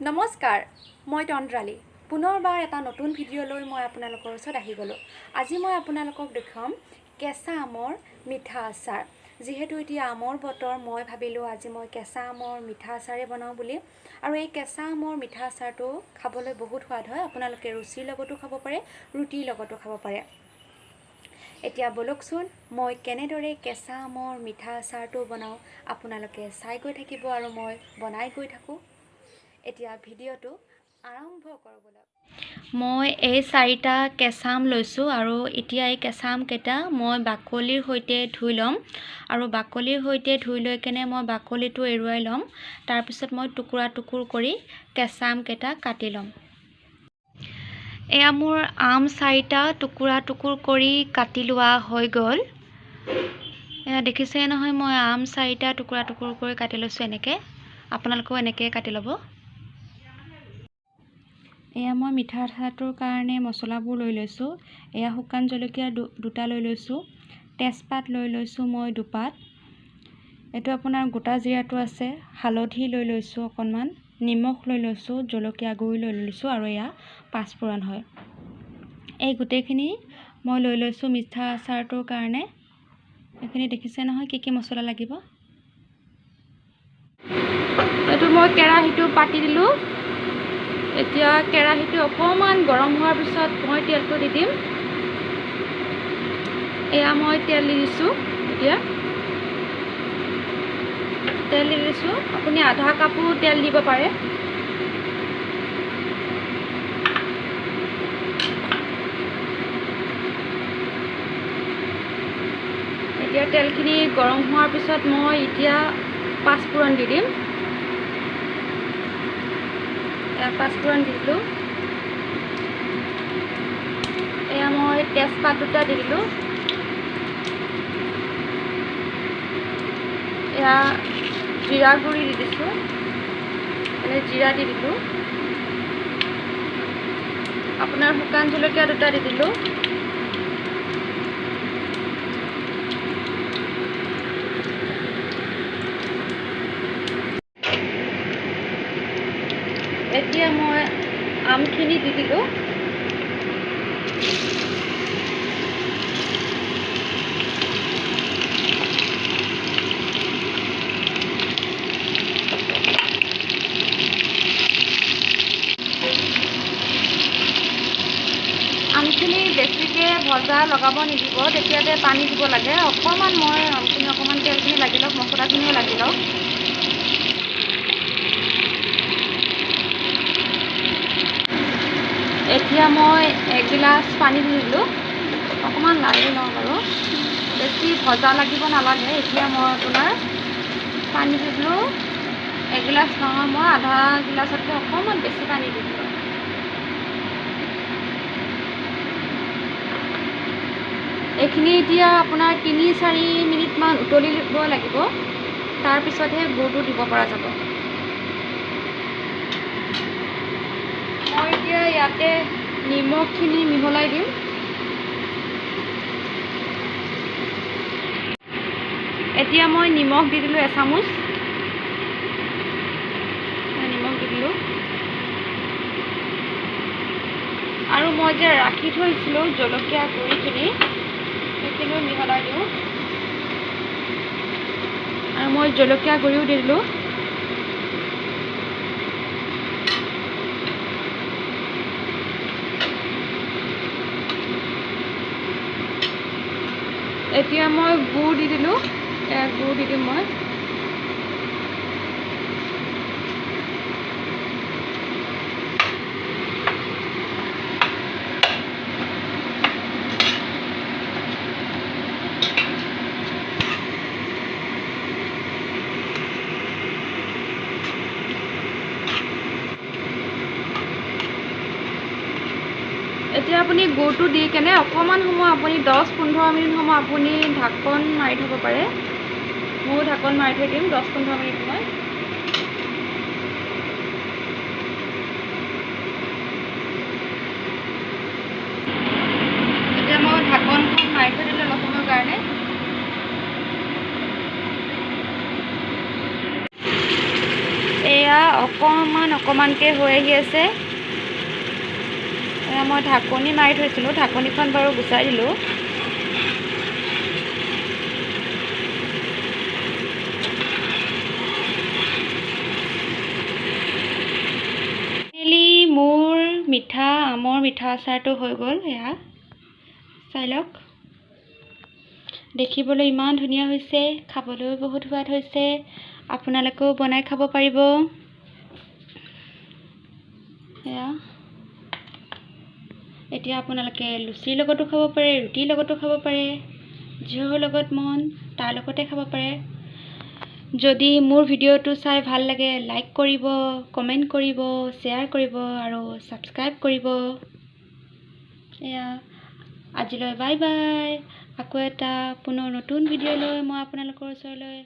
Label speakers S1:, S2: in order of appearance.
S1: নমস্কাৰ, মই তন্দ্ৰালী। পুনৰবাৰ এটা নতুন ভিডিঅ'লৈ মই আপোনালোকৰ ওচৰত আহি গ'লোঁ। আজি মই আপোনালোকক দেখুৱাম কেঁচা আমৰ মিঠা আচাৰ। যিহেতু এতিয়া আমৰ বতৰ, মই ভাবিলোঁ আজি মই কেঁচা আমৰ মিঠা আচাৰে বনাওঁ বুলি। আৰু এই কেঁচা আমৰ মিঠা আচাৰটো খাবলৈ বহুত সোৱাদ হয়। আপোনালোকে ৰুচিৰ লগতো খাব পাৰে, ৰুটিৰ লগতো খাব পাৰে। এতিয়া বলকচোন মই কেনেদৰে কেঁচা আমৰ মিঠা আচাৰটো বনাওঁ আপোনালোকে চাই গৈ থাকিব আৰু মই বনাই গৈ থাকোঁ। এতিয়া ভিডিঅ'টো আৰম্ভ কৰিবলৈ মই এই 4টা কেঁচা আম লৈছোঁ আৰু এতিয়া এই কেঁচা আমকেইটা মই বাকলিৰ সৈতে ধুই ল'ম আৰু বাকলিৰ সৈতে ধুই লৈ কেনে মই বাকলিটো এৰুৱাই ল'ম। তাৰপিছত মই টুকুৰা টুকুৰ কৰি কেঁচা আমকেইটা কাটি ল'ম। এয়া মোৰ আম 4টা টুকুৰা টুকুৰ কৰি কাটি লোৱা হৈ গ'ল। এয়া দেখিছে নহয়, মই আম 4টা টুকুৰা টুকুৰ কৰি কাটি লৈছোঁ। এনেকৈ আপোনালোকেও এনেকৈ কাটি ল'ব। এয়া মই মিঠা আচাৰটোৰ কাৰণে মছলাবোৰ লৈ লৈছোঁ। এয়া শুকান জলকীয়া 2টা লৈ লৈছোঁ, তেজপাত লৈ লৈছোঁ মই 2 পাত। এইটো আপোনাৰ গোটা জিৰাটো আছে, হালধি লৈ লৈছোঁ অকণমান, নিমখ লৈ লৈছোঁ, জলকীয়া গুড়ি লৈ লৈছোঁ আৰু এয়া পাঁচফোৰণ হয়। এই গোটেইখিনি মই লৈ লৈছোঁ মিঠা আচাৰটোৰ কাৰণে। এইখিনি দেখিছে নহয় কি কি মছলা লাগিব। এইটো মই কেৰাহীটো পাতি দিলোঁ। এতিয়া কেৰাহীটো অকণমান গৰম হোৱাৰ পিছত মই তেলটো দি দিম। এয়া মই তেল দি দিছোঁ। এতিয়া তেল দি দিছোঁ। আপুনি আধা কাপো তেল দিব পাৰে। এতিয়া তেলখিনি গৰম হোৱাৰ পিছত মই এতিয়া পাঁচফোৰণ দি দিম। পাঁচফোৰণ দি দিলোঁ। এয়া মই তেজপাত 2টা দি দিলোঁ। এয়া জিৰা গুড়ি দি দিছোঁ, জিৰা দি দিলোঁ। আপোনাৰ শুকান জলকীয়া 2টা দি দিলোঁ। এতিয়া মই আমখিনি দি দিলোঁ। আমখিনি বেছিকৈ ভজা লগাব নিদিব, তেতিয়াতে পানী দিব লাগে। অকণমান মই আমখিনি অকণমান তেলখিনি লাগি লওক, মছলাখিনিও লাগি লওক। এতিয়া মই 1 গিলাচ পানী দি দিলোঁ। অকণমান লাৰি লওঁ বাৰু, বেছি ভজা লাগিব নালাগে। এতিয়া মই আপোনাৰ পানী দি দিলোঁ। 1 গিলাচ নহয়, মই আধা গিলাচতকৈ অকণমান বেছি পানী দি দিলোঁ। এইখিনি এতিয়া আপোনাৰ 3-4 মিনিটমান উতলিব লাগিব। তাৰপিছতহে গুড়টো দিব পৰা যাব। মই এতিয়া ইয়াতে নিমখখিনি মিহলাই দিম। এতিয়া মই নিমখ দি দিলোঁ 1 চামুচ। নিমখ দি দিলোঁ আৰু মই যে ৰাখি থৈছিলোঁ জলকীয়া গুড়িখিনি, সেইখিনিও মিহলাই দিওঁ। আৰু মই জলকীয়া গুড়িও দি দিলোঁ। এতিয়া মই গুড় দি দিলোঁ। গুড় দি দিম মই। এতিয়া আপুনি গুড়টো দি কেনে অকণমান সময় আপুনি 10-15 মিনিট সময় আপুনি ঢাকন মাৰি থ'ব পাৰে। ময়ো ঢাকন মাৰি থৈ দিম 10-15 মিনিট সময়। এতিয়া মই ঢাকনখন মাৰি থৈ দিলোঁ অলপ সময়ৰ কাৰণে। এয়া অকণমানকৈ হৈ আহি আছে। এয়া মই ঢাকনি মাৰি থৈছিলোঁ, ঢাকনিখন বাৰু গুচাই দিলোঁ। মোৰ আমৰ মিঠা আচাৰটো হৈ গ'ল। এয়া চাই লওক, দেখিবলৈ ইমান ধুনীয়া হৈছে, খাবলৈও বহুত সোৱাদ হৈছে। আপোনালোকেও বনাই খাব পাৰিব। এয়া এতিয়া আপোনালোকে লুচিৰ লগতো খাব পাৰে, ৰুটিৰ লগতো খাব পাৰে, যিহৰ লগত মন তাৰ লগতে খাব পাৰে। যদি মোৰ ভিডিঅ'টো চাই ভাল লাগে, লাইক কৰিব, কমেণ্ট কৰিব, শ্বেয়াৰ কৰিব আৰু ছাবস্ক্ৰাইব কৰিব। এয়া আজিলৈ বাই বাই। আকৌ এটা পুনৰ নতুন ভিডিঅ' লৈ মই আপোনালোকৰ ওচৰলৈ